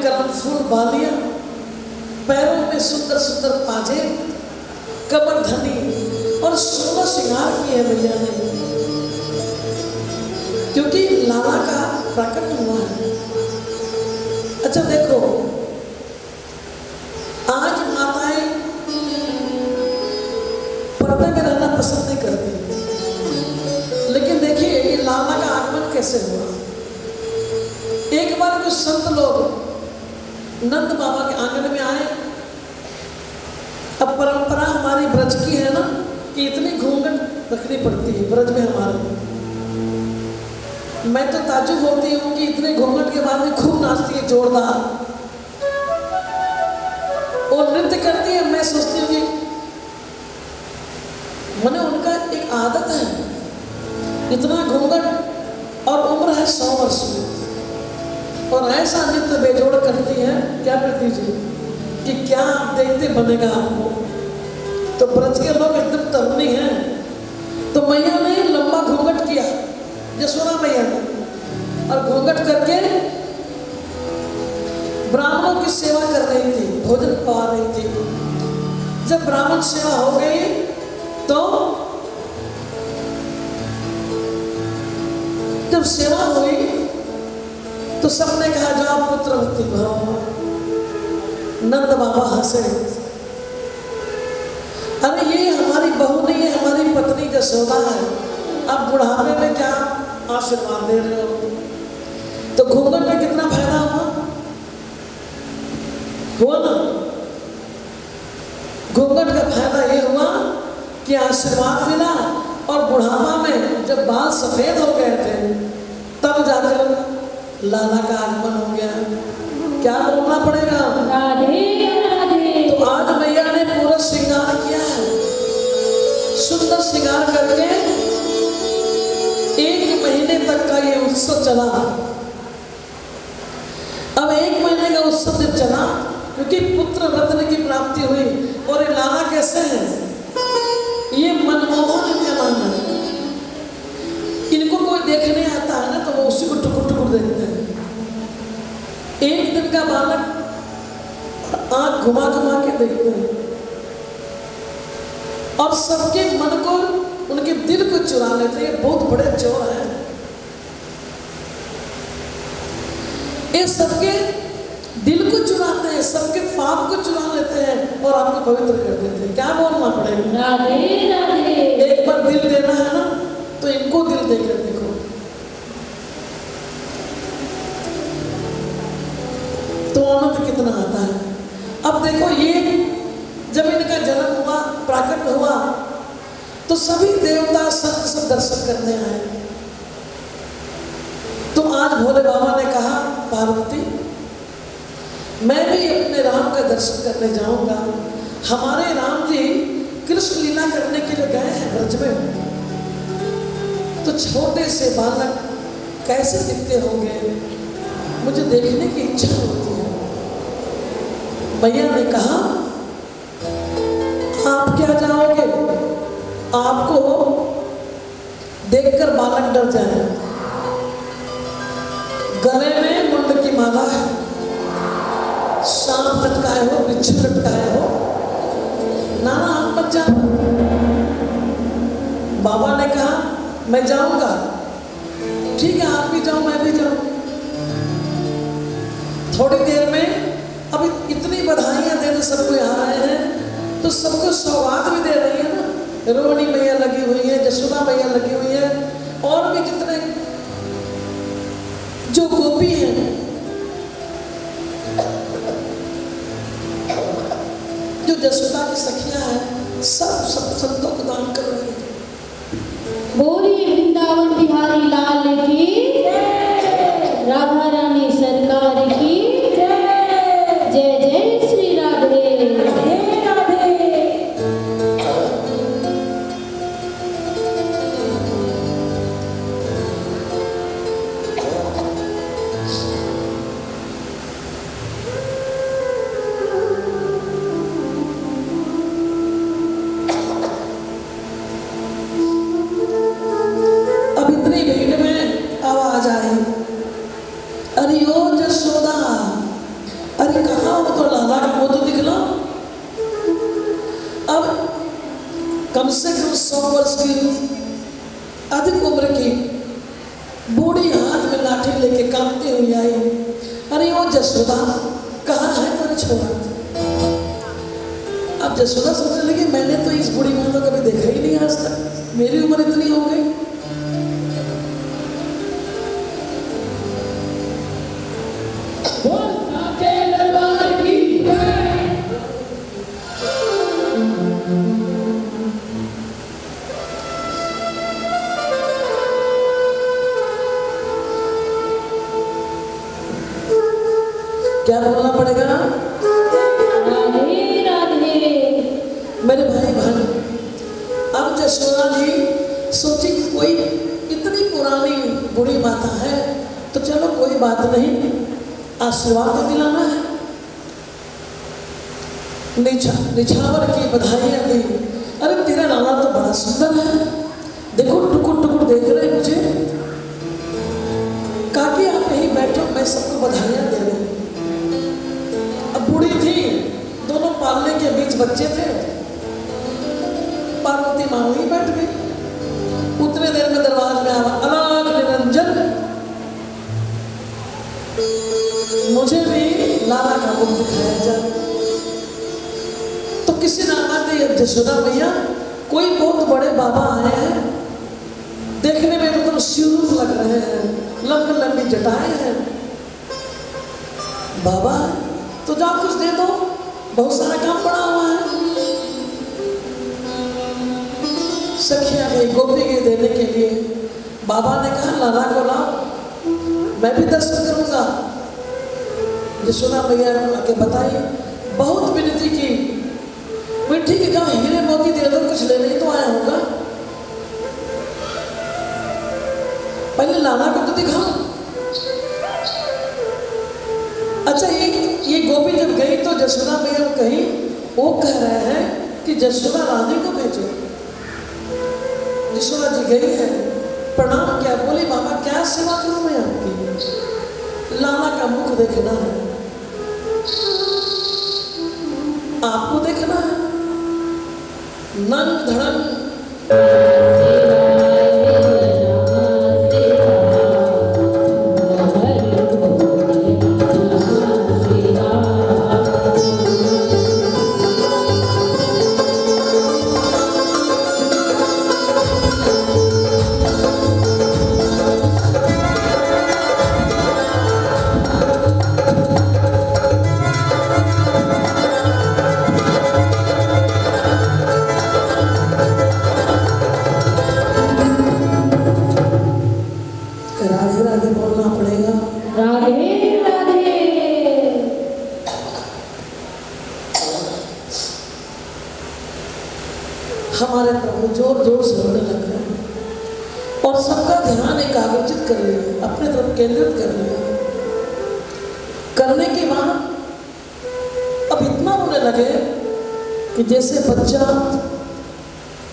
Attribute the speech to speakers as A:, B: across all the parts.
A: Colourful बालियां, पैरों में सुंदर सुंदर पाजे, कमर धनी और सोलह श्रृंगार किए है मैया ने, क्योंकि लाला का प्रकट हुआ है। अच्छा देखो, आज माताएं पर्दे में रहना पसंद नहीं करती, लेकिन देखिए ये लाला का आगमन कैसे हुआ। एक बार कुछ संत लोग नंद बाबा के आंगन में आए। अब परंपरा हमारी ब्रज की है ना कि इतनी घूंघट रखनी पड़ती है ब्रज में हमारे। मैं तो ताज्जुब होती हूँ कि इतने घूंघट के बाद में खूब नाचती है जोरदार और नृत्य करती है। मैं सोचती हूँ कि मैंने उनका एक आदत है, इतना घूंघट और उम्र है 100 वर्ष की, और ऐसा नृत्य बेजोड़ करती है। क्या करती जी कि क्या आप देखते बनेगा आपको। तो ब्रज के लोग एकदम तरुणी हैं, तो मैया ने लंबा घूंघट किया, यशोदा मैया ने, और घूंघट करके ब्राह्मणों की सेवा कर रही थी, भोजन पा रही थी। जब ब्राह्मण सेवा हो गई तो जब सेवा हुई तो सबने कहा जाओ पुत्रवती भरो। नंद बाबा हंसे, अरे ये हमारी बहू नहीं है, हमारी पत्नी यशोदा है, अब बुढ़ापे में क्या आशीर्वाद दे रहे हो। तो घूंघट में कितना फायदा हुआ ना। घूंघट का फायदा ये हुआ कि आशीर्वाद मिला, और बुढ़ापा में जब बाल सफेद हो गए थे तब जाकर लाला का आगमन हो गया। क्या बोलना पड़ेगा, राधे राधे। तो आज मैया ने पूरा श्रृंगार किया है, सुंदर श्रृंगार करके 1 महीने तक का ये उत्सव चला। अब 1 महीने का उत्सव जब चला, क्योंकि पुत्र रत्न की प्राप्ति हुई, और ये लाला कैसे हैं, ये मनमोहन इनका नाम है। इनको कोई देखने आता है ना तो वो उसी को टुकुर टुकुर देखते हैं। 1 दिन का बालक आंख घुमा घुमा के देखते हैं, और सबके मन को, उनके दिल को चुरा लेते हैं। बहुत बड़े चोर हैं ये, सबके दिल को चुराते हैं, सबके पाप को चुरा लेते हैं और आपको पवित्र कर देते हैं। क्या बोलना पड़ेगा, राधे राधे। एक बार दिल देना है ना तो इनको दिल देकर देखो। तो आनंद कितना आता है। अब देखो, ये जब इनका जन्म हुआ, प्राकट हुआ, तो सभी देवता संत सब दर्शन करने आए। तो आज भोले बाबा ने कहा, पार्वती मैं भी अपने राम का दर्शन करने जाऊंगा। हमारे राम जी कृष्ण लीला करने के लिए गए हैं ब्रज में, तो छोटे से बालक कैसे दिखते होंगे, मुझे देखने की इच्छा होती है। मैया ने कहा, आप क्या जाओगे, आपको देखकर बालक डर जाए। गले में मुंड की माला है, सांप लटकाए हो, बिच्छू लटकाए हो, नाना आप मत जाओ। बाबा ने कहा मैं जाऊंगा, ठीक है आप भी जाओ मैं भी जाऊं। थोड़ी देर में अब इतनी बधाइयां देने सबको आ रहे हैं, तो सबको सौगात भी दे रही है ना। रोहिणी मैया लगी हुई है, यशोदा मैया लगी हुई है, और भी जितने जो गोपी हैं, जो यशोदा की सखियां हैं, सब संतों को दान कर रही है।
B: बोलिए वृंदावन बिहारी लाल की, राधा रानी सरकार की जय। जय श्री राधे राधे राधे।
A: जसोदा कहाँ है तेरा छोरा? अब जसोदा सोचने लगी मैंने तो इस बूढ़ी माँ को कभी देखा ही नहीं आज तक, मेरी उम्र इतनी हो गई। क्या बोलना पड़ेगा?
B: राधे राधे।
A: मेरे भाई बहन, अब जसोदा जी सोची कोई इतनी पुरानी बूढ़ी माता है तो चलो कोई बात नहीं, आशीर्वाद तो दिलाना है। निछावर की बधाइयाँ दी। अरे तेरा लाला तो बड़ा सुंदर है, देखो टुकुर टुकुर देख रहे मुझे। काकी आप यहीं बैठो, मैं सबको बधाइयाँ दे रही। अब बूढ़ी थी, दोनों पालने के बीच बच्चे थे। पार्वती माँ वहीं बैठ गई। उतने देर में दरवाजे में आवा अनाग निरंजन, मुझे भी लाला का मुख दिखाया जाए। तो किसी ने आवाज जसोदा भैया कोई बहुत बड़े बाबा आए हैं, देखने में मतलब शिवरूप लग रहे हैं, लंबी लंबी जटाएं हैं। बाबा तो जाओ कुछ दे दो, बहुत सारा काम पड़ा हुआ है। सखिया गई, गोपी गई देने के लिए। बाबा ने कहा लाला को लाओ, मैं भी दर्शन करूंगा। जसोदा भैया को आके बताइए, बहुत विनती की, ठीक है जाओ हीरे मोती दे दो, कुछ लेने ही तो आया होगा, पहले लाला को तो दिखाओ। अच्छा ये गोपी जब गई तो जसोदा भैया कहीं वो कह रहे हैं कि जसोदा रानी को भेजो। जसोदा जी गई है, प्रणाम किया, बोली बाबा क्या सेवा करूं मैं आपकी? लाला का मुख देखना है, आपको देखना है। नंग धड़ंग हमारे प्रभु जोर जोर से रोने लग गए और सबका ध्यान एकाग्रचित कर लिया, अपने तरफ केंद्रित कर लिया। करने के बाद अब इतना रोने लगे कि जैसे बच्चा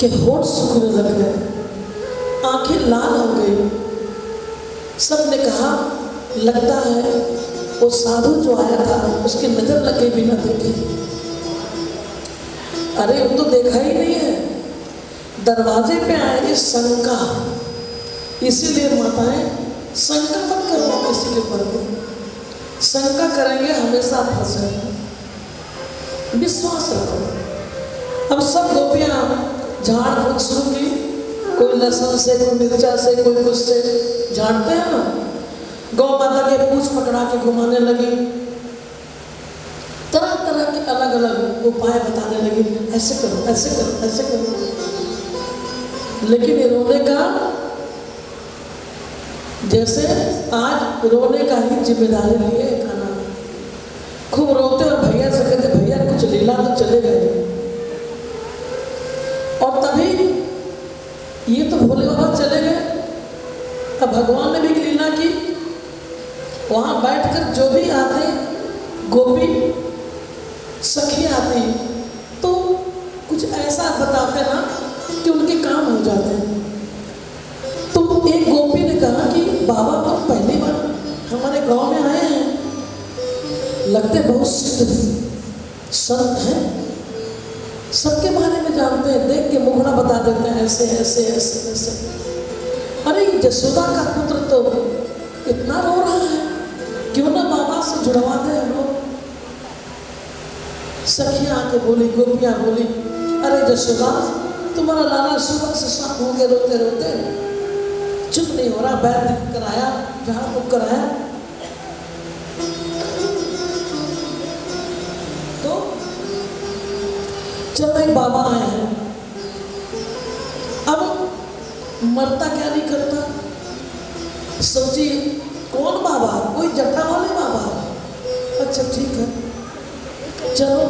A: के होठ सूखने लग गए, आंखें लाल हो गई। सबने कहा लगता है वो साधु जो आया था उसकी नजर लगे बिना देखे। अरे वो तो देखा ही नहीं है, दरवाजे पे आएगी शंका। इसीलिए माताएं शंका मत करो किसी के ऊपर में, शंका करेंगे हमेशा फंसेंगे, विश्वास रखो। अब सब गोपियां झाड़ फूक शुरू की, कोई लहसुन से, कोई मिर्चा से, कोई कुछ से झाड़ते हैं ना। गौ माता के पूंछ पकड़ा के घुमाने लगी, तरह तरह के अलग अलग उपाय बताने लगी, ऐसे करो ऐसे करो ऐसे करो। लेकिन ये रोने का, जैसे आज रोने का ही जिम्मेदारी लिए खाना, खूब रोते और भैया से कहते भैया कुछ लीला तो चले गए। और तभी ये तो भोले बाबा चले गए, अब भगवान ने भी लीला की। वहां बैठकर जो भी आते गोपी सखी आती तो कुछ ऐसा बताते ना कि उनके काम हो जाते हैं। तो एक गोपी ने कहा कि बाबा तो पहली बार हमारे गांव में आए हैं, लगते बहुत सिद्ध संत हैं, सबके बारे में जानते हैं, देख के मुखड़ा बता देते हैं ऐसे ऐसे ऐसे ऐसे। अरे जसोदा का पुत्र तो इतना रो रहा है, क्यों ना बाबा से जुड़वा दे हम लोग। सखियां आके बोली, गोपियां बोली, अरे जशोदा तुम्हारा लाला सुबह से शाम हो गए रोते रोते, चुप नहीं हो रहा, वैद्य कराया, जहां को कराया। तो चलो एक बाबा आए हैं, अब मरता क्या नहीं करता, सोची कौन बाबा, कोई जट्टा वाले बाबा। अच्छा ठीक है, चलो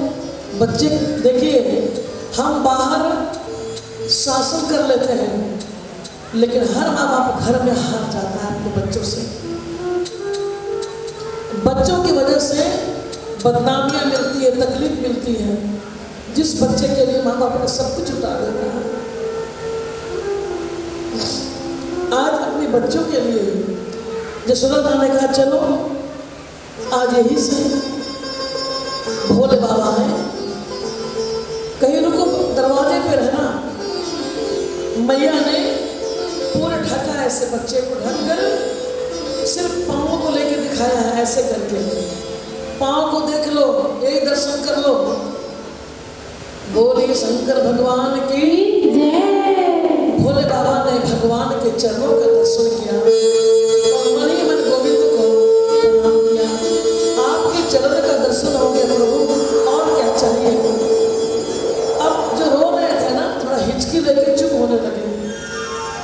A: बच्चे देखिए, हम बाहर शासन कर लेते हैं, लेकिन हर माँ बाप घर में हार जाता है अपने बच्चों से। बच्चों की वजह से बदनामियां मिलती है, तकलीफ मिलती है। जिस बच्चे के लिए माँ बाप ने सब कुछ उठा देता है, आज अपने बच्चों के लिए जसोदा माँ ने कहा चलो आज यही से भोले बाबा हैं, कहीं रुको, दरवाजे पे रहना। मैया ने पूरे ढका ऐसे बच्चे को ढक कर, सिर्फ पाँव को लेके दिखाया है ऐसे करके, पाँव को देख लो, यही दर्शन कर लो। बोलिए शंकर भगवान की
B: जय।
A: भोले बाबा ने भगवान के चरणों का दर्शन किया और मन ही मन गोविंद को प्रणाम किया। आपके चरण का दर्शन हो गया प्रभु, और क्या चाहिए। अब जो रो रहे थे ना, थोड़ा हिचकी लेके चुप होने लगे।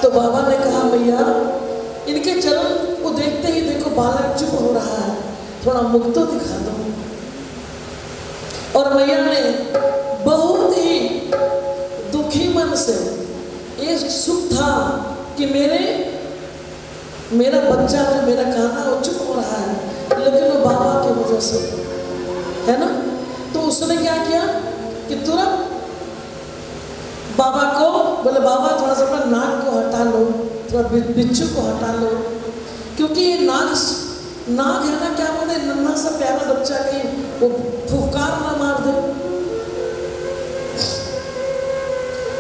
A: तो बाबा ने कहा भैया इनके चरण को देखते ही देखो बालक चुप हो रहा है, थोड़ा मुख तो दिखा दो। और मैया ने बहुत ही दुखी मन से, ये सुख था कि मेरा बच्चा जो मेरा कान्हा वो चुप हो रहा है, लेकिन वो बाबा की वजह से है ना। तो उसने क्या किया कि तुरंत बाबा को बोले, बाबा थोड़ा सा अपना नाक को हटा लो, थोड़ा बिच्छू को हटा लो, क्योंकि ये नाक है ना, क्या बोलते, नन्हा सा प्यारा बच्चा कहीं वो फुफकार ना मार दे।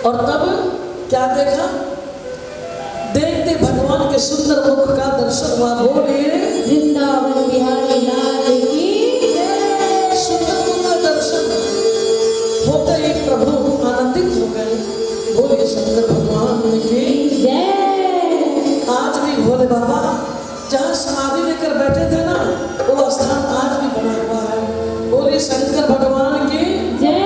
A: और तब क्या देखा, देखते भगवान के सुंदर मुख का दर्शन हुआ। बोलिए
B: वृंदावन बिहारी लाल की जय।
A: सुंदर मुख का दर्शन होते ही प्रभु आनंदित हो गए। बोलिए शंकर भगवान की
B: जय।
A: आज भी भोले बाबा जहाँ समाधि लेकर बैठे थे ना, वो स्थान आज भी बना हुआ है। बोलिए शंकर भगवान की
B: जय।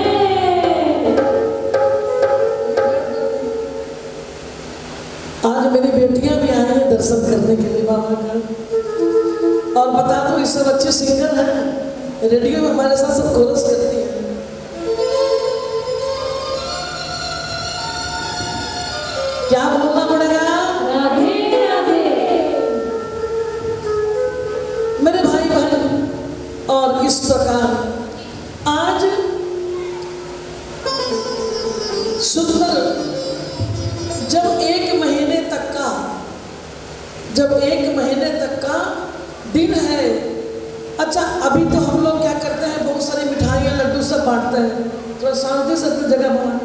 A: आज मेरी बेटियां भी आई हैं दर्शन करने के लिए बाबा का। और बता दो, ये सब अच्छे सिंगर हैं, रेडियो में हमारे साथ सब कोरस करती हैं। क्या बोलना पड़ेगा,
B: राधे राधे।
A: मेरे भाई बहन। और इस प्रकार आज सुंदर, जब एक महीने तक का दिन है। अच्छा अभी तो हम लोग क्या करते हैं, बहुत सारी मिठाइयाँ लड्डू सब बांटते हैं, थोड़ा शांति से अपनी जगह बना।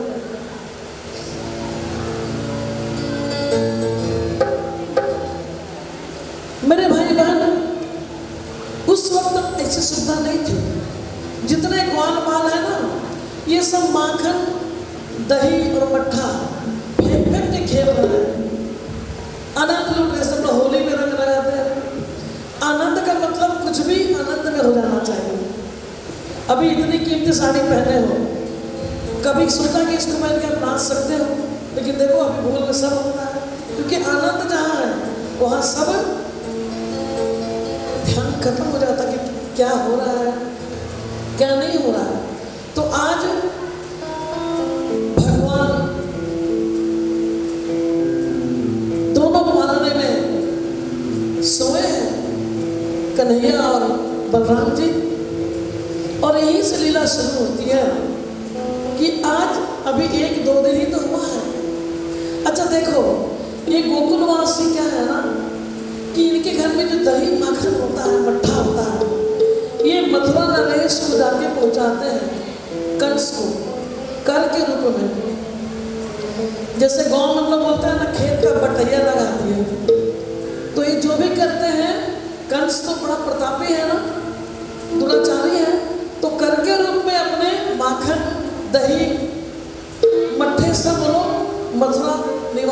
A: मेरे भाई बहन, उस वक्त ऐसी सुविधा नहीं थी। जितने ग्वाल बाल है ना, ये सब माखन दही और मट्ठा फेंक फेंक के खेल रहे हैं, आनंद लूट रहे। सब लोग होली में रंग लगाते हैं। आनंद का मतलब कुछ भी आनंद में हो जाना चाहिए। अभी इतनी कीमती साड़ी पहने हो, कभी सोचा कि इसको पहन के आप नाच सकते हो, लेकिन देखो अभी भूल में सब होता है, क्योंकि आनंद जहाँ है वहाँ सब ध्यान खत्म हो जाता कि क्या हो रहा है क्या नहीं हो रहा है। तो आज भगवान दोनों पालने में सोए हैं, कन्हैया और बलराम जी। और यहीं से लीला शुरू होती है कि आज अभी 1-2 दिन ही तो हुआ है। अच्छा देखो, ये गोकुलवासी क्या है ना, कि इनके घर में जो दही माखन होता है, मट्ठा होता है, ये मथुरा नरेश को जाके पहुंचाते हैं कंस को, कर के रूप में। जैसे गांव में लोग बोलते हैं ना, खेत का बटैया लगा दिए, तो ये जो भी करते हैं, कंस तो बड़ा प्रतापी है ना,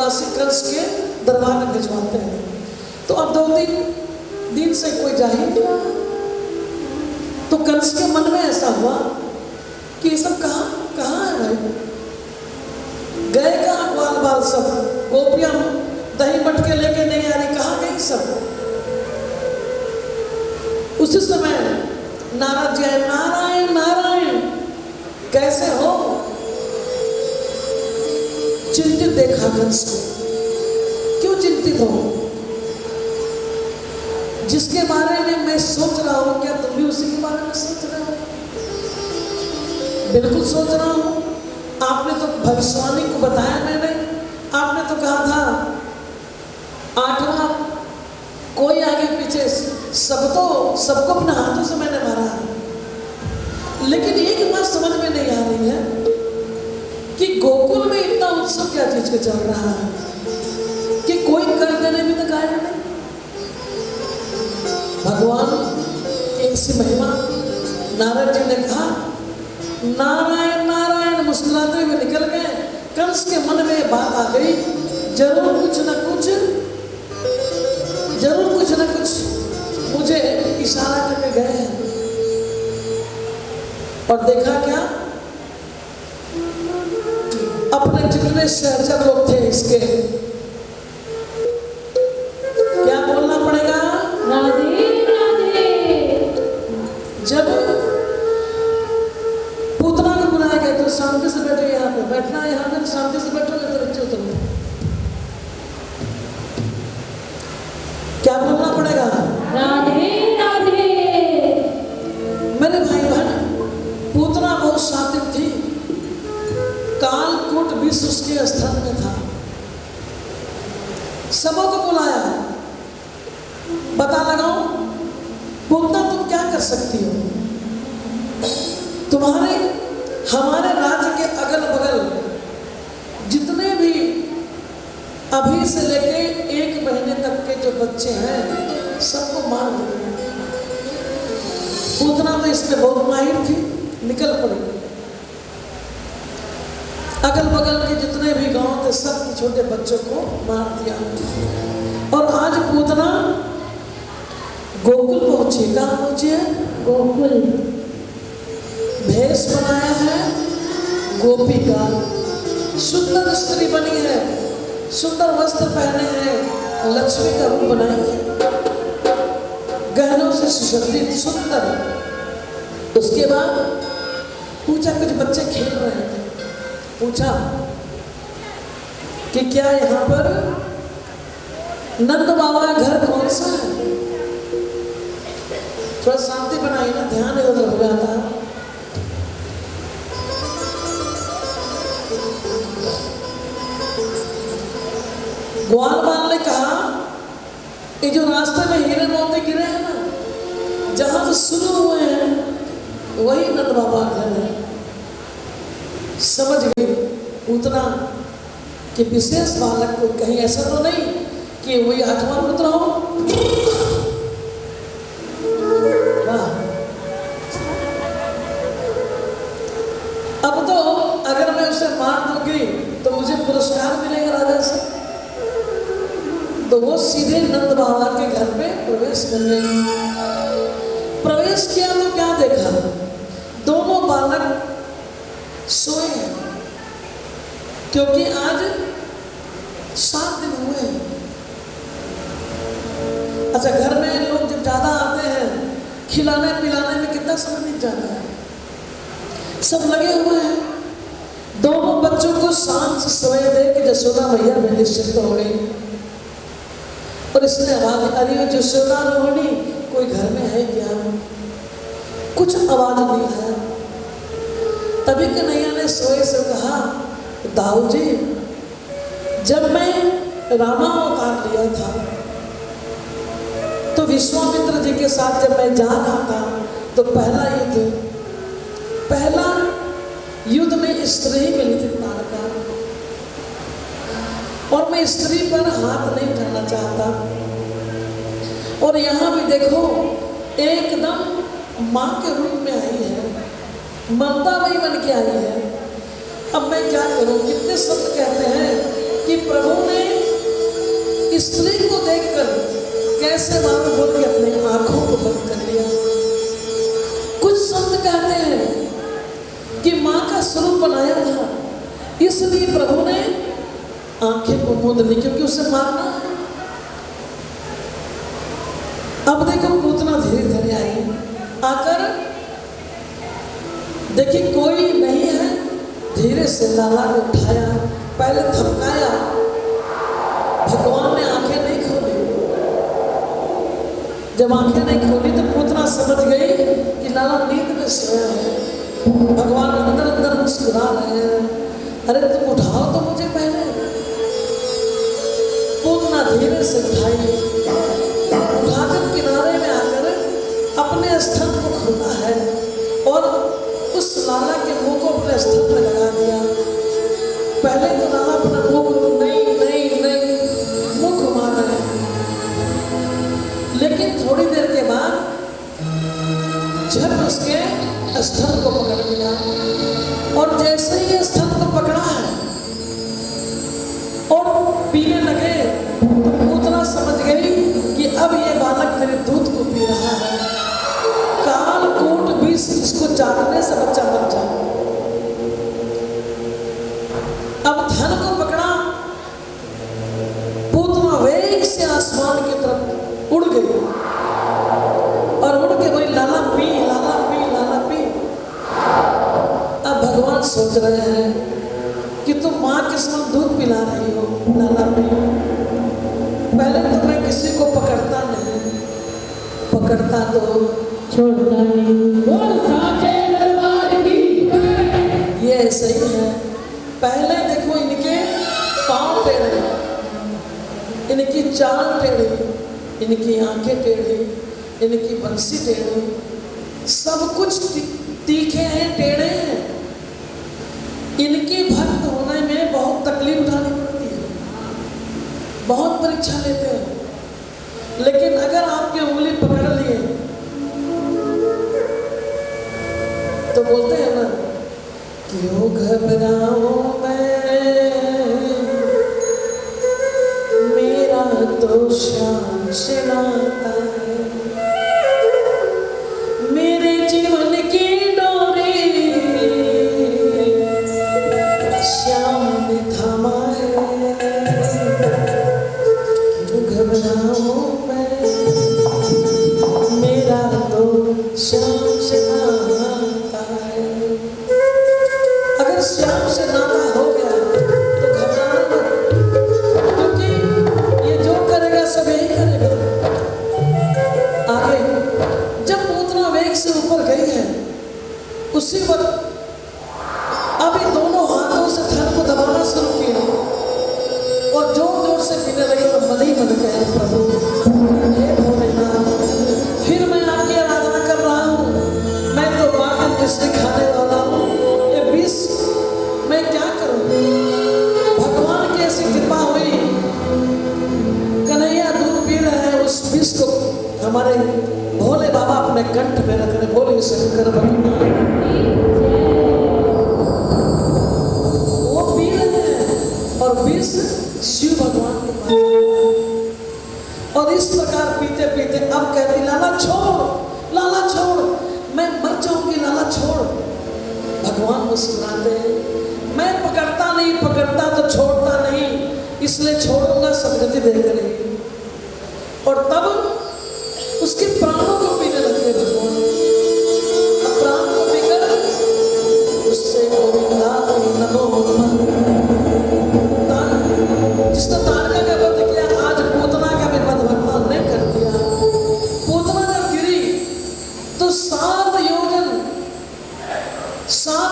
A: अवनाशी कंस के दरबार में भिजवाते हैं। तो अब 2-3 दिन से कोई जा ही नहीं रहा। तो कंस के मन में ऐसा हुआ कि ये सब कहाँ है भाई, गए कहाँ ग्वाल बाल सब, गोपियां दही मटके लेके नहीं आ रही, कहाँ गई सब। उसी समय नारद जी आए, नारायण नारायण कैसे हो। चिंतित देखा कंस को, क्यों चिंतित हो, जिसके बारे में मैं सोच रहा हूं क्या तुम भी उसी के बारे में सोच रहे हो। बिल्कुल सोच रहा हूं, आपने तो भविष्यवाणी को बताया मैंने, आपने तो कहा था 8वां कोई आगे पीछे सबको अपने हाथों से मैंने मारा है। लेकिन एक बात समझ में नहीं आ रही है कि गोकुल में इतना उत्सव क्या चीज का चल रहा है कि कोई कर देने भी तक आया नहीं। भगवान की ऐसी महिमा। नारद जी ने कहा नारायण नारायण, मुस्कुराते हुए निकल गए। कंस के मन में बात आ गई, जरूर कुछ न कुछ मुझे इशारा करके गए हैं। और देखा क्या, अपने जितने सहचर लोग थे इसके, क्या बोलना पड़ेगा,
B: राधे राधे।
A: जब पूतना को बुलाया गया तो शांति से बैठो, यहाँ पे बैठना है, यहाँ पे शांति से बैठो, नहीं तो उतर। क्या बोलना पड़ेगा,
B: राधे राधे।
A: मेरे भाई बहन, पूतना बहुत शातिर थी, कालकूट विष उसके स्थान में था। सबों को बुलाया, बता लगाओ पूतना तुम क्या कर सकती हो। तुम्हारे हमारे राज्य के अगल बगल जितने भी अभी से लेके 1 महीने तक के जो बच्चे हैं सबको मार दो। पूतना तो इसमें बहुत माहिर थी, निकल पड़ी। अगल बगल के जितने भी गांव थे सब छोटे बच्चों को मार दिया। और आज पूतना गोकुल पहुंची। कहाँ पहुंची है,
B: गोकुल।
A: भेष बनाया है गोपी का, सुंदर स्त्री बनी है, सुंदर वस्त्र पहने हैं, लक्ष्मी का रूप बनाई है, गहनों से सुसज्जित सुंदर। उसके बाद पूछा, कुछ बच्चे खेल रहे थे, पूछा कि क्या यहाँ पर नंद बाबा का घर कौन सा है। थोड़ा शांति बनाई ना, ध्यान इधर उधर हो गया था। ग्वाल बाल ने कहा, ये जो रास्ते में हीरे मोती गिरे हैं ना, जहां से शुरू हुए हैं वही नंद बाबा घर है। समझ गई पूतना कि विशेष बालक को कहीं ऐसा तो नहीं कि वही 8वां पुत्र हो। अब तो अगर मैं उसे मार दूंगी तो मुझे पुरस्कार मिलेगा राजा से। तो वो सीधे नंद बाबा के घर में प्रवेश कर गई। प्रवेश किया तो क्या देखा, दोनों बालक सोए हैं, क्योंकि आज 7 दिन हुए हैं। अच्छा, घर में लोग जब ज्यादा आते हैं खिलाने पिलाने में कितना समय बीत जाता है, सब लगे हुए हैं। दोनों बच्चों को शाम से सोए देख जसोदा मैया भी निश्चिंत हो गई। और इसने आवाज, अरे जसोदा रोहिणी कोई घर में है क्या, कुछ आवाज नहीं आया। तभी कन्हैया ने सोए से कहा, दाऊ जी, जब मैं रामा अवतार लिया था तो विश्वामित्र जी के साथ जब मैं जा रहा था तो पहला युद्ध में स्त्री मिली थी तारका, और मैं स्त्री पर हाथ नहीं उठाना चाहता। और यहाँ भी देखो एकदम माँ के रूप में आई है, ममता वही बन के आई है। अब मैं क्या करूं, कितने संत कहते हैं कि प्रभु ने स्त्री को देखकर कैसे मानो बोल के अपने आंखों को बंद कर लिया। कुछ संत कहते हैं कि मां का स्वरूप बनाया था, इसलिए प्रभु ने आंखें को मूंद ली, क्योंकि उसे मारना है। अब देखो पूतना धीरे धीरे आई, आकर देखिए कोई नहीं है, धीरे से लाला को उठाया, पहले थपकाया। भगवान ने आंखें नहीं खोली। जब आंखें नहीं खोली तो पूतना समझ गई कि लाला नींद में सोया है। भगवान अंदर अंदर मुस्कुरा रहे हैं, अरे तुम उठाओ तो मुझे पहले। पूतना धीरे से उठाई, उठाकर किनारे में आकर अपने स्तन को खोला है और उस लाला के मुंह को अपने स्तन में लगा दिया। पहले तो लाला अपना मुंह को नहीं मुंह घुमा रहे हैं, लेकिन थोड़ी देर के बाद जब उसके स्तन को पकड़ लिया और जैसे ही स्तन को पकड़ा है और पीने लगे, पूतना समझ गई कि अब ये बालक मेरे दूध को पी रहा है। काल कूट विष जिसको चाटने से बच्चा मर जाए। अब धन को पकड़ा, पूतना वेग से आसमान की तरफ उड़ गई और उड़ के वही लाला पी लाला पी लाला पी। अब भगवान सोच रहे हैं कि तुम मां के समान दूध पिला रही हो, लाला पी। पहले तो मैं किसी को पकड़ता नहीं, पकड़ता तो
B: छोड़ता नहीं। बोल साचे दरबार की।
A: ये ऐसे ही है। पहले देखो इनके पांव टेढ़े, इनकी चाल टेढ़ी, इनकी आंखें टेढ़ी, इनकी बंसी टेढ़ी, सब कुछ तीखे हैं, टेढ़े हैं। इनके भक्त होने में बहुत तकलीफ उठानी पड़ती है, बहुत परीक्षा लेते हैं। लेकिन अगर आपकी उंगली पकड़ लिए तो बोलते हैं ना, क्यों घबराऊं मैं, मेरा तो श्याम से नाता है। मेरे जीवन की डोरी श्याम ने थामा है। क्यों घबराऊं मैं, मेरा तो श्याम से नाता है। अगर श्याम से नाता हो गया तो घबराना मत, क्योंकि ये जो करेगा सब यही करेगा। आगे जब पूतना वेग से ऊपर गई है, उसी वक्त अभी दोनों हाथों से थन को दबाना शुरू किया और जोर जोर से पीने लगे। तो मन ही मन कहे, प्रभु हे भोलेनाथ, फिर मैं आपकी आराधना कर रहा हूँ, मैं तो बाकी किससे खाने वाला हूँ, ये विष मैं क्या करूँ। भगवान की ऐसी कृपा हुई, कन्हैया दूध पी रहे हैं, उस विष को हमारे भोले बाबा अपने कंठ में रख रहे। बोले शंकर भगवान, वो पी रहे हैं और विष शिव भगवान के पास। और इस प्रकार पीते पीते अब कहती, लाला छोड़, लाला छोड़, मैं मर जाऊंगी, लाला छोड़। भगवान मुस्कुराते हैं, मैं पकड़ता नहीं, पकड़ता तो छोड़ता नहीं, इसलिए छोड़ूंगा सदगति दे करेगी। और तब उसके प्राणों को पीने लगे भगवान। अब प्राण को पीकर उससे गोविंदा नमो नमः, जिसने तारका का वध किया, आज पूतना का भी वध भगवान ने कर दिया। पूतना जब गिरी तो 7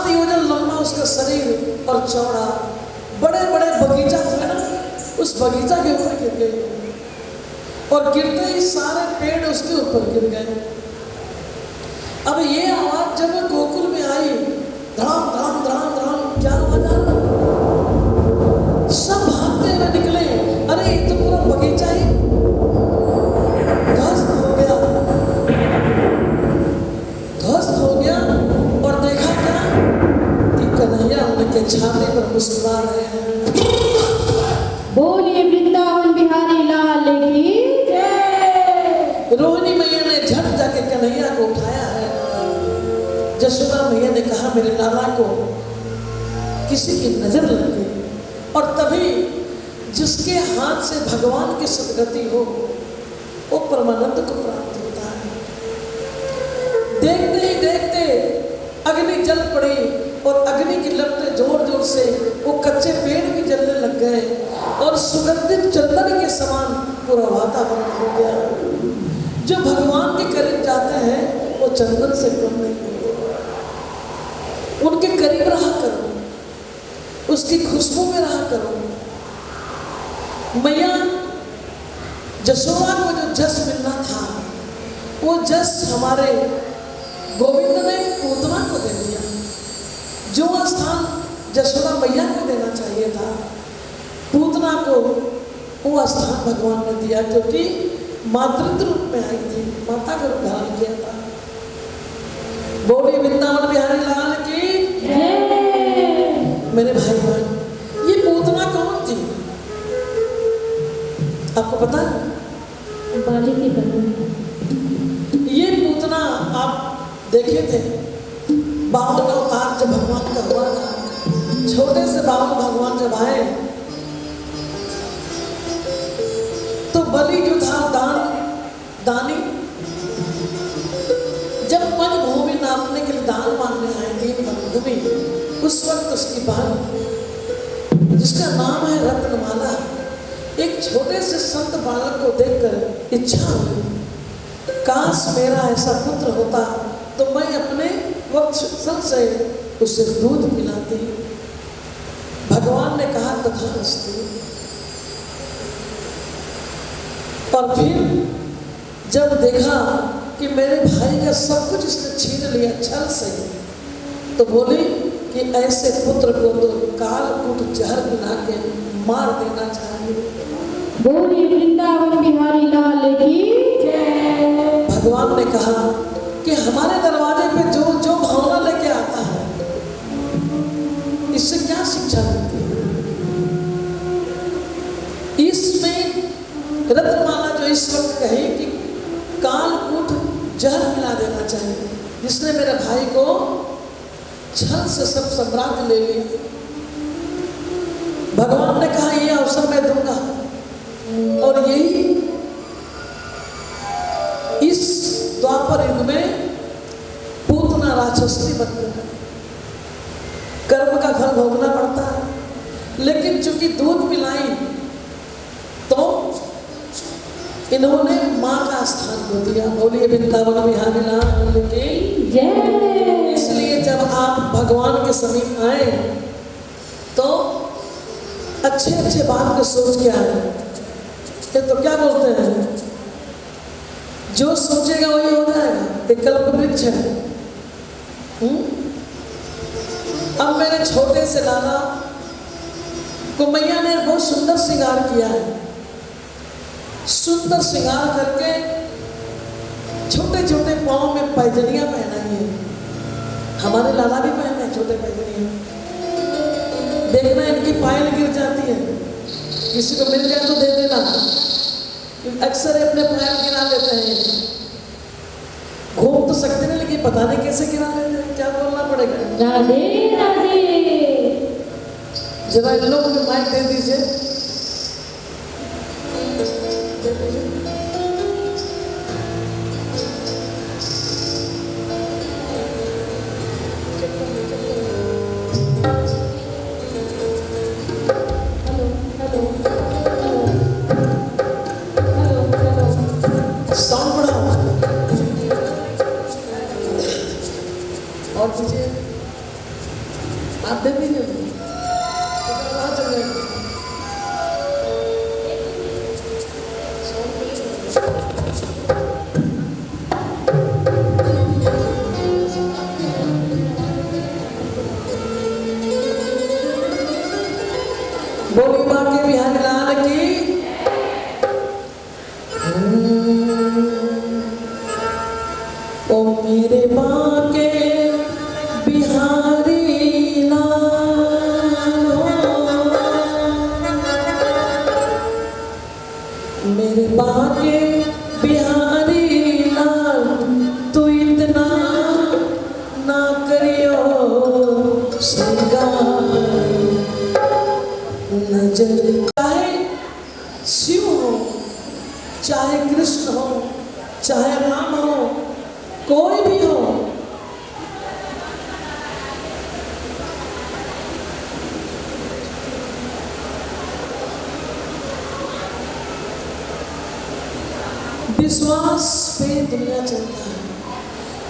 A: योजन लंबा उसका शरीर और चौड़ा, बड़े बड़े बगीचा थे ना, उस बगीचा के ऊपर गिर गई और गिरते ही सारे पेड़ उसके ऊपर गिर गए। अब ये आवाज जब गोकुल में आई, धड़ाम धड़ाम धड़ाम धड़ाम, क्या आवाज आ रहा? सब भागते हुए निकले, अरे ये तो पूरा बगीचा ही ध्वस्त हो गया, ध्वस्त हो गया। और देखा क्या कि कन्हैया उनके छाती पर मुस्कुरा रहे हैं। यशोदा मैया ने कहा मेरे लाला को किसी की नजर लग गई, और तभी जिसके हाथ से भगवान की सदगति हो वो परमानंद को प्राप्त होता है। देखते ही देखते अग्नि जल पड़ी और अग्नि की लपटें जोर जोर से वो कच्चे पेड़ भी जलने लग गए और सुगंधित चंदन के समान पूरा वातावरण हो गया। जो भगवान के करीब जाते हैं वो चंदन से कम नहीं होते। उनके करीब रहा करो, उसकी खुशबू में रहा करो। मैया यशोदा को जो जस मिलना था वो जस हमारे गोविंद ने पूतना को दे दिया। जो स्थान यशोदा मैया को देना चाहिए था पूतना को, वो स्थान भगवान ने दिया, क्योंकि मातृत्व रूप में आई थी, माता का रूप धारण किया था। बोलिए वृंदावन बिहारी लाल की जय। मेरे भाई बहन, ये पूतना कौन थी आपको पता है?
B: बाली की बहन।
A: ये पूतना आप देखे थे 52 अवतार जब भगवान का हुआ था, छोटे से 52 भगवान जब आए तो बलि जो था दानी जब मन भूमि नापने के लिए दान मांगने आए थे भूमि, उस वक्त उसकी बहन जिसका नाम है रत्नमाला, एक छोटे से संत बालक को देखकर इच्छा हुई, काश मेरा ऐसा पुत्र होता तो मैं अपने वत्सल से उसे दूध पिलाती। भगवान ने कहा तथास्तु। और फिर जब देखा कि मेरे भाई का सब कुछ इसने छीन लिया छल से, तो बोली कि ऐसे पुत्र को तो कालकूट जहर पिला के मार देना चाहिए।
B: बोलिए वृंदावन बिहारी लाल की जय।
A: भगवान ने कहा कि हमारे दरवाजे पे जो जो भावना लेके आता है इससे क्या शिक्षा मिलती है? इसमें रत्नमाला जो इस वक्त कही कि कालकूट जहर मिला देना चाहिए, जिसने मेरे भाई को छल से सब सम्राट ले लिया। भगवान ने कहा यह अवसर मैं दूंगा, और यही इस द्वापर युग में पूतना राक्षसी बनकर कर्म का फल भोगना पड़ता है, लेकिन चूंकि दूध पिलाई तो इन्होंने मां का स्थान को दिया। बोलिए वृंदावन बिहारी लाल की
B: जय।
A: इसलिए जब आप भगवान के समीप आए तो अच्छे अच्छे बात को सोच के आए। तो क्या बोलते हैं, जो सोचेगा वही हो जाएगा, एक कल्प वृक्ष है। अब मेरे छोटे से लाला को मैया ने बहुत सुंदर श्रृंगार किया है, सुंदर श्रृंगार करके छोटे छोटे पाँव में पैजनियां पहनाई है। हमारे लाला भी पहने छोटे पैजनियां, देखना इनकी पायल गिर जाती है, किसी को मिल जाए तो दे देना। अक्सर अपने पायल गिरा लेते हैं, घूम तो सकते हैं लेकिन पता नहीं कैसे गिरा लेते हैं, क्या बोलना पड़ेगा?
B: राधे राधे।
A: जरा इन लोगों को माइक दे दीजिए। साउंड बढ़ाओ और दीजिए, आप दे दीजिए। बोली मां के बिहारी लाल की। ओ मेरे बाके बिहारी लाल, मेरे बाके बिहारी लाल, तू इतना ना विश्वास पे दुनिया चलता है।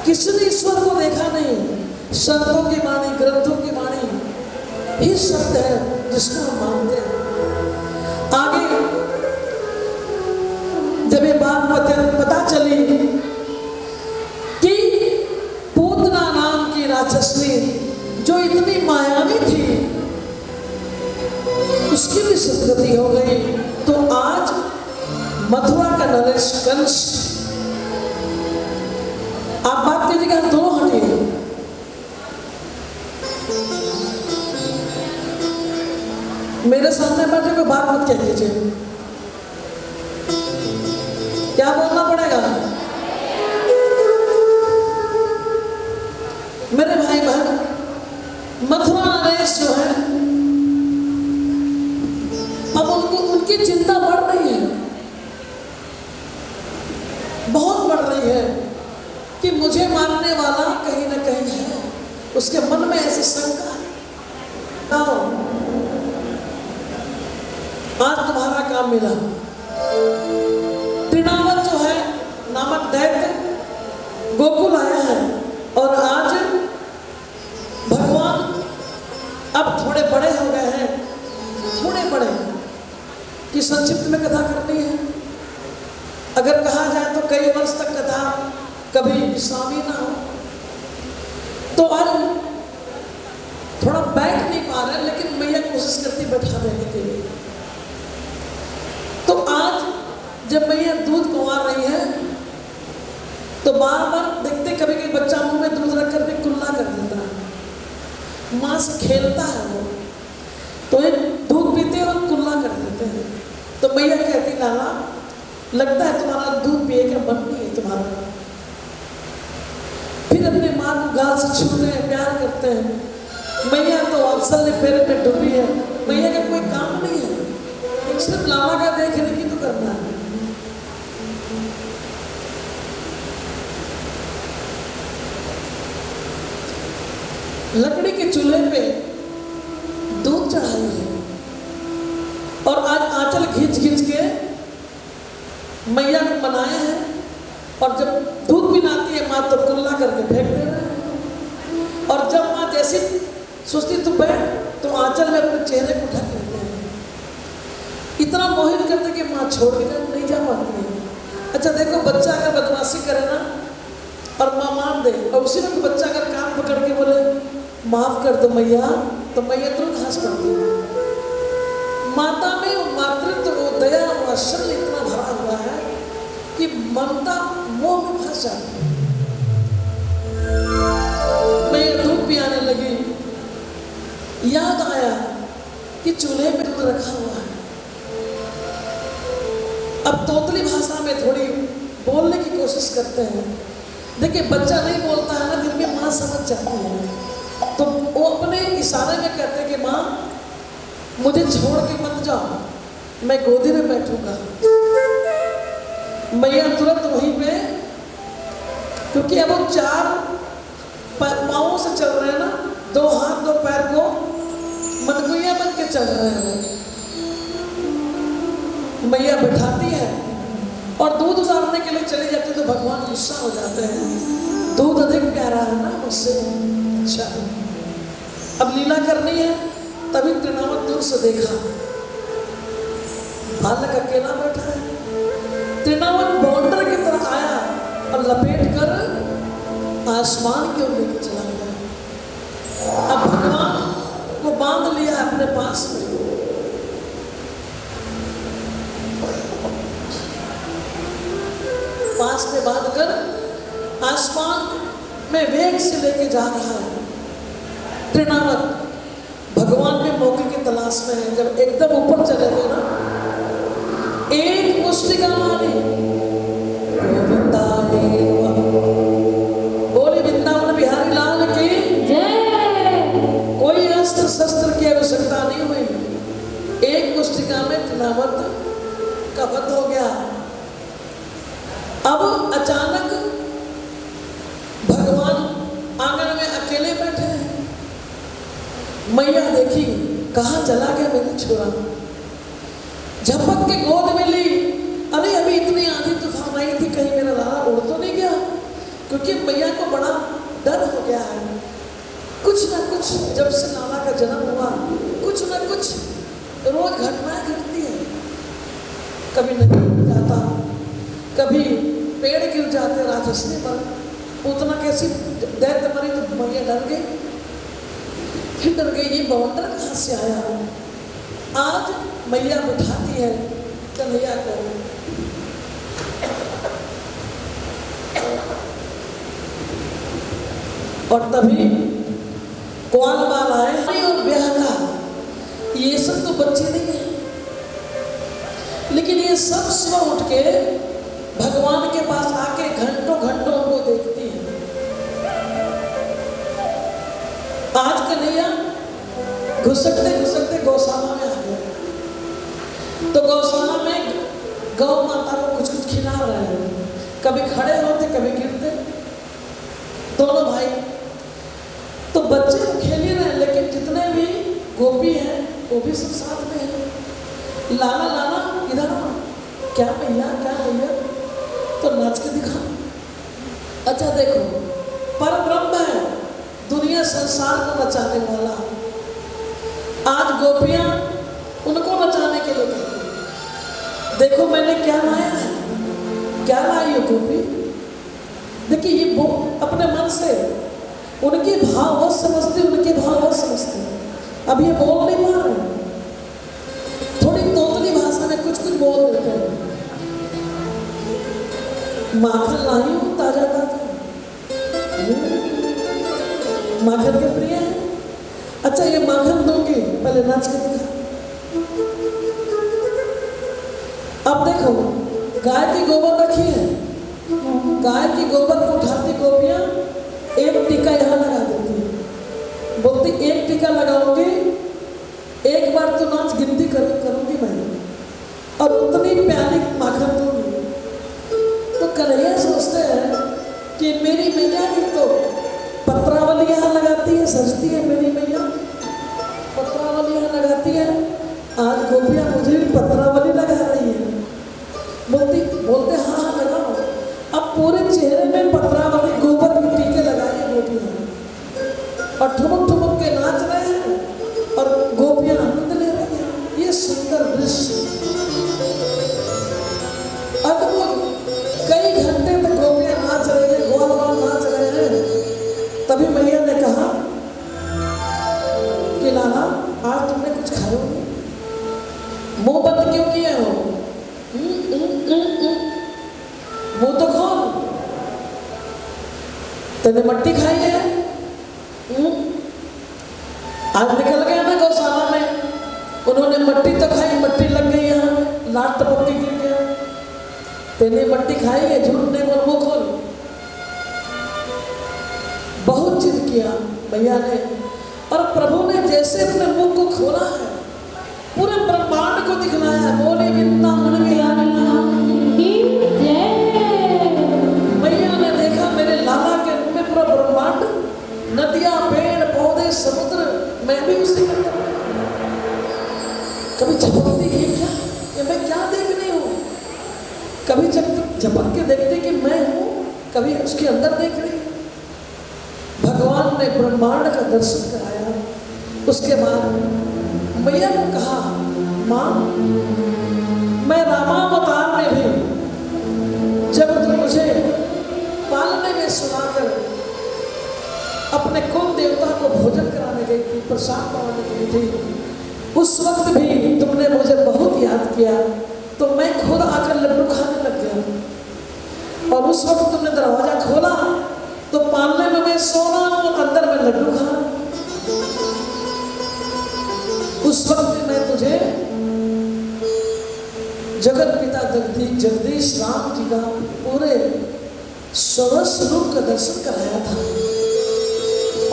A: किसी ने ईश्वर को देखा नहीं, संतों की वाणी, ग्रंथों की वाणी ही शब्द है जिसको हम मानते हैं। आगे जब ये बात पता चली कि पूतना नाम की राक्षसनी जो इतनी मायावी थी उसकी भी सदगति हो गई, तो आज मथुरा का नरेश कंस, आप बात कीजिएगा, दोनों हटिए, मेरे सामने बैठे कोई बात मत कह लीजिए। क्या बोलना पड़ेगा? मेरे भाई बहन, मथुरा नरेश जो है अब उनकी चिंता बढ़ रही है, बहुत बढ़ रही है कि मुझे मारने वाला कहीं ना कहीं है। उसके मन में ऐसी शंका है। आज तुम्हारा काम मिला। तृणावत जो है नामक दैत्य गोकुल आया है और आज भगवान अब थोड़े बड़े हो गए हैं, थोड़े बड़े कि संक्षिप्त में कथा करनी है। अगर कहा जाए तो कई वर्ष तक कथा कभी विश्रामी ना हो, तो आज थोड़ा बैठ नहीं पा रहे, लेकिन मैया कोशिश करती बैठा देने के लिए। तो आज जब मैया दूध कुंवार रही है तो बार बार देखते, कभी कभी बच्चा मुंह में दूध रख कर भी कुल्ला कर देता है, माँ से खेलता है वो, तो एक दूध पीते और कुल्ला कर देते हैं। तो मैया कहती, लाला लगता है तुम्हारा दूध पिए का मन नहीं है तुम्हारा। फिर अपने माँ को गाल से छूते हैं, प्यार करते हैं। मैया तो वात्सल्य पेड़ में डूबी है, मैया का कोई काम नहीं है, सिर्फ लाला का देखने की तो करना है। लकड़ी के चूल्हे पे दूध चढ़ाई है और आज आंचल खींच खींच के मैया को बनाए हैं, और जब दूध पिलाती है माँ तो कुल्ला करके फेंक दे रहे हैं। और जब माँ जैसी सोचती तू बैठ, तो आंचल में अपने चेहरे को ढक लेते हैं। इतना मोहित करते कि माँ छोड़ के नहीं जा पाती है। अच्छा देखो, बच्चा अगर बदमाशी करे ना और माँ मार दे, और उसी वक्त बच्चा अगर कान पकड़ के बोले माफ कर दो मैया, तो मैया तुरंत हंस पड़ती है। माता में वो मातृत्व, वो दया, वो वात्सल्य इतना भरा हुआ है कि ममता मोह में फंस जाती है। मैया दूध पियाने लगी, याद आया कि चूल्हे पे दूध रखा हुआ है। अब तोतली भाषा में थोड़ी बोलने की कोशिश करते हैं। देखिए, बच्चा नहीं बोलता है ना, फिर भी माँ समझ जाती है, तो वो अपने इशारे में कहते हैं कि माँ मुझे छोड़ के मत जाओ, मैं गोदी में बैठूंगा। मैया तुरंत वहीं पे, क्योंकि अब वो 4 पाँवों से चल रहे हैं ना, 2 हाथ 2 पैर को मनगुइया बन के चल रहे हैं। मैया बैठाती है और दूध उतारने के लिए चली जाती है, तो भगवान गुस्सा हो जाते हैं, दूध अधिक प्यारा है ना मुझसे। अच्छा, अब लीला करनी है। तभी तृणावत दूर से देखा, बालक अकेला बैठा है। तृणावत बॉर्डर की तरह आया और लपेट कर आसमान की ओर लेकर चला गया। अब भगवान को बांध लिया अपने पास में। पास में बांधकर आसमान में वेग से लेके जा रहा है। तृणावत भगवान के मौके की तलाश में है। जब एकदम ऊपर चले गए ना, एक मुष्टिका मारी, गोविंदा बोले वृंदावन बिहारी लाल की जय। कोई अस्त्र शस्त्र की आवश्यकता नहीं हुई, एक मुष्टिका में तृणावत का वध हो गया। अब अचानक भगवान आंगन में अकेले बैठे हैं। मैया देखी, कहाँ चला गया मेरा छोरा, झपक के गोद में ली। अरे अभी इतनी आंधी तूफान आई थी, क्योंकि मैया को बड़ा डर हो गया है। कुछ ना कुछ जब से लाला का जन्म हुआ, कुछ ना कुछ रोज घटनाएं घटती है। कभी नदी गिर जाता, कभी पेड़ गिर जाते राजस्व पर। उतना कैसी दैत्य मरी तो मैया डर गई, फिर डर गई ये बवंडर कहाँ से आया। आज मैया बिठाती है कन्हैया को, और तभी ग्वाल बाल आए और ब्याह का। ये सब तो बच्चे नहीं है, लेकिन ये सब सुबह उठ के भगवान के पास आके घंटों घंटों उनको देखती है। आज कन्हैया घुसकते घुसकते गौशाला में आ गए। तो गौशाला में गौ माता को कुछ कुछ खिला रहे हैं, कभी खड़े होते कभी गिरते दोनों भाई। तो बच्चे तो खेल ही रहे हैं, लेकिन जितने भी गोपी हैं वो भी सब साथ में है। लाला लाला इधर आओ, क्या भैया क्या भैया, तो नाच के दिखा। अच्छा देखो, पर ब्रह्म है, दुनिया संसार को नचाने वाला। आज गोपियां उनको नचाने के लिए कहती हैं, देखो मैंने क्या लाया है, क्या लाई हो गोपी। देखिए ये वो अपने मन से उनके भाव वो समझते, उनके भाव वो समझते। अब ये बोल नहीं पा रहे, थोड़ी तोतली भाषा में कुछ कुछ बोल देते हैं। माखन लाई हूं ताजा ताजा, माखन के प्रिय है। अच्छा ये माखन दूंगी, पहले नाच के दिखा। अब देखो गाय की गोबर रखी है, गाय की गोबर को उठाती गोपियां एक टीका यहाँ लगा देती है, बोलती एक टीका लगाऊंगी, एक बार तो नाच गिनती करूंगी मैं, और उतनी प्यारी माखन दूंगी। तो कन्हैया सोचते हैं कि मेरी मैया की तो पत्रावली यहाँ लगाती है, सजती है मेरी मैया, पत्रावली यहाँ लगाती है। आज गोपियाँ मुझे भी पत्रावली लगा रही है। बोलते हाँ हाँ लगाओ। अब पूरे चेहरे में पत्रावली गोबर के टीके लगाए गोपियाँ, और ठुमक ठुमक के नाच रहे हैं और गोपियाँ आनंद ले रही हैं। ये सुंदर दृश्य अद्भुत। कई घंटे तक गोपियाँ नाच रही है, ग्वाल बाल नाच रहे हैं। तभी मैया ने कहा कि लाला आज तुमने कुछ खाया नहीं, मुंह बंद क्यों किए हो? मुंह तो खोल, तेने मट्टी खाई है? आज निकल गया ना गौशाला में, उन्होंने मट्टी तो खाई, मट्टी लग गई यहाँ में, लाट टपक के गिर गया। तेने मट्टी खाई है, झूठ नहीं बोल, मुंह खोल। बहुत जिद किया भैया ने, और प्रभु ने जैसे अपने मुख को खोला है, पूरे ब्रह्मांड को दिखलाया है। बोले वृंदावन बिहारी की जय। मैया ने देखा मेरे लाला के मुंह में पूरा ब्रह्मांड, नदियां, पेड़ पौधे, समुद्र, मैं भी उसी में कभी झपकती है क्या, ये मैं क्या देख रही हूँ। कभी झपक के देखती कि मैं हूँ, कभी उसके अंदर देख रही। भगवान ने ब्रह्मांड का दर्शन कराया। उसके बाद मैया ने कहा, माँ मैं रामावतार में भी जब तुम मुझे पालने में सुनाकर अपने कुल देवता को भोजन कराने गई थी, प्रसाद पाने गई थी, उस वक्त भी तुमने मुझे बहुत याद किया, तो मैं खुद आकर लड्डू खाने लग गया। और उस वक्त तुमने दरवाजा खोला तो पालने में मैं सो रहा हूं और अंदर में लड्डू खा रहा हूं। उस वक्त में मैं तुझे जगत पिता जगदीश राम जी का पूरे सर्वस्व रूप का दर्शन कराया था।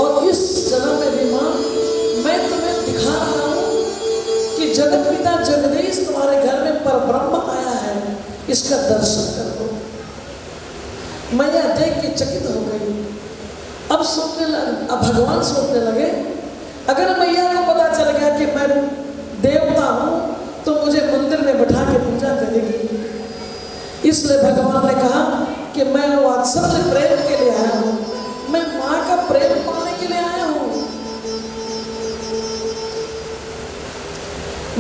A: और इस जन्म में भी मां मैं तुम्हें दिखा रहा हूं कि जगत पिता जगदीश तुम्हारे घर में परब्रह्म आया है, इसका दर्शन करो। मैया देख के चकित हो गई। अब सोचने लगे, अब भगवान सोचने लगे, अगर मैया को पता चल गया कि मैं देवता हूं तो मुझे मंदिर में बैठा के पूजा करेगी। इसलिए भगवान ने कहा कि कि मैं वात्सल्य प्रेम के लिए आया हूं, मैं मां का प्रेम पाने के लिए आया हूं।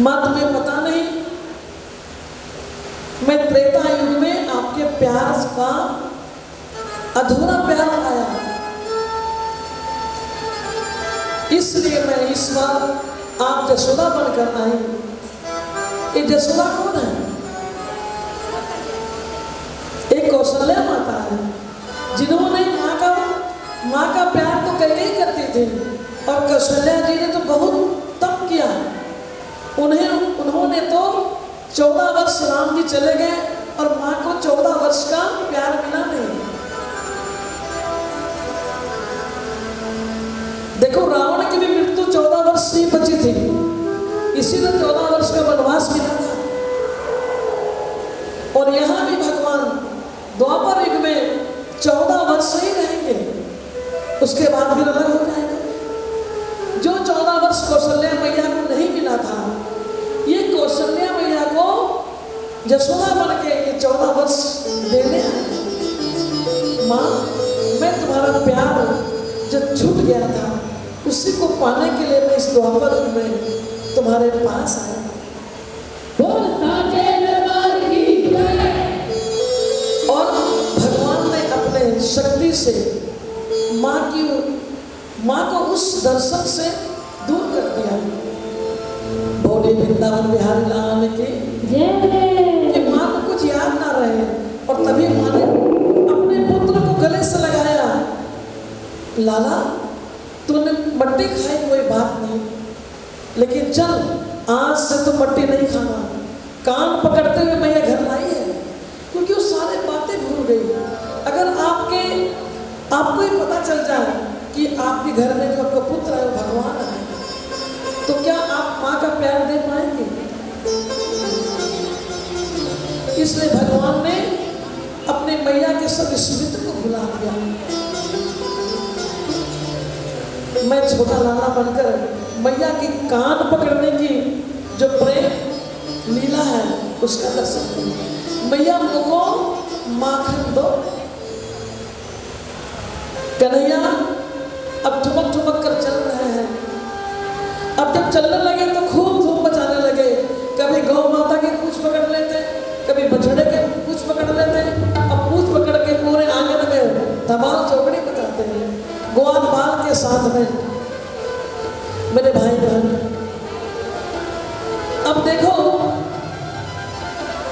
A: मां तुम्हें पता नहीं, मैं त्रेता युग में आपके प्यार का अधूरा प्यार आया, इसलिए मैं इस बार आप जसोदा बनकर आई। ये जसोदा कौन है? एक कौशल्या माता है, जिन्होंने माँ का प्यार तो कैकेयी करती थी, और कौशल्या जी ने तो बहुत तप किया। उन्होंने तो 14 वर्ष राम जी चले गए और माँ को 14 वर्ष का प्यार मिला नहीं। देखो, रावण की भी मृत्यु 14 वर्ष ही बची थी, इसीलिए 14 वर्ष का वनवास मिला था। और यहां भी भगवान द्वापर युग में 14 वर्ष ही रहेंगे, उसके बाद फिर अलग हो जाएंगे। जो 14 वर्ष कौशल्या मैया को नहीं मिला था, ये कौशल्या मैया को जसोदा बन के ये 14 वर्ष देने आए। माँ, मैं तुम्हारा प्यार जो छूट गया था, उसी को पाने के लिए मैं इस द्वापर युग में तुम्हारे पास आया। और भगवान ने अपने शक्ति से माँ को उस दर्शन से दूर कर दिया। बोले वृंदावन बिहारी लाल की माँ को कुछ याद ना रहे, और तभी माँ ने अपने पुत्र को गले से लगाया। लाला, तूने मट्टी खाई कोई बात नहीं, लेकिन चल आज से तो मट्टी नहीं खाना। कान पकड़ते हुए मैया घर लाई है, क्योंकि वो सारे बातें भूल गई। अगर आपको ही पता चल जाए कि आपके घर में जो आपका पुत्र है वो भगवान है, तो क्या आप माँ का प्यार दे पाएंगे? इसलिए भगवान ने अपने मैया के सब स्मृति को भुला दिया। मैं छोटा लाला बनकर मैया की कान पकड़ने की जो प्रेम लीला है उसका दर्शन करूं। मैया मुझको माखन दो। कन्हैया अब ठुमक ठुमक कर चल रहे हैं। अब जब चलने लगे तो खूब धूम मचाने लगे। कभी गौ माता की पूंछ पकड़ लेते, कभी बछड़े के पूंछ पकड़ लेते। अब पूंछ पकड़ के पूरे आंगन में धमाल चौकड़ी बजाते हैं, ग्वाल बाल के साथ में। मेरे भाई बहन, अब देखो,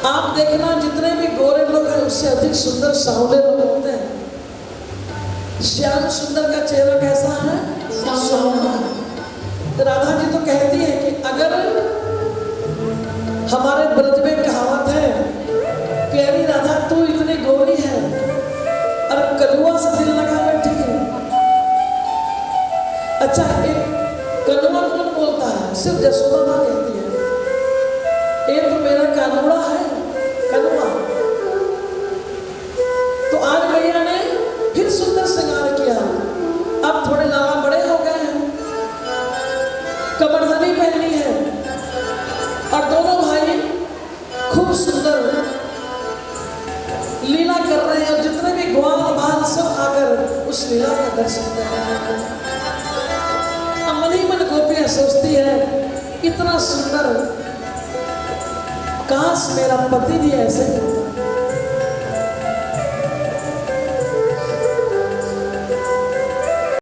A: आप देखना जितने भी गोरे लोग हैं उससे अधिक सुंदर सांवले लोग होते हैं। श्याम सुंदर का चेहरा कैसा है? सांवला। राधा जी तो कहती है कि अगर हमारे ब्रज में कहावत है कि अरे राधा तू इतनी गोरी है और कलुआ से दिल लगा बैठी है। अच्छा, एक कलुआ कौन बोलता है? सिर्फ जसोदा माँ कहती है, ये तो मेरा कानूड़ा है कलुआ। तो आज मैया ने फिर सुंदर श्रृंगार किया। अब थोड़े लाला बड़े हो गए हैं, कमरधनी पहनी है, और दोनों भाई खूब सुंदर लीला कर रहे हैं। और जितने भी ग्वाल बाल सब आकर उस लीला का दर्शन कर रहे हैं। अब मन ही मन गोपियां सोचती है, इतना सुंदर, काश मेरा पति भी ऐसे होता।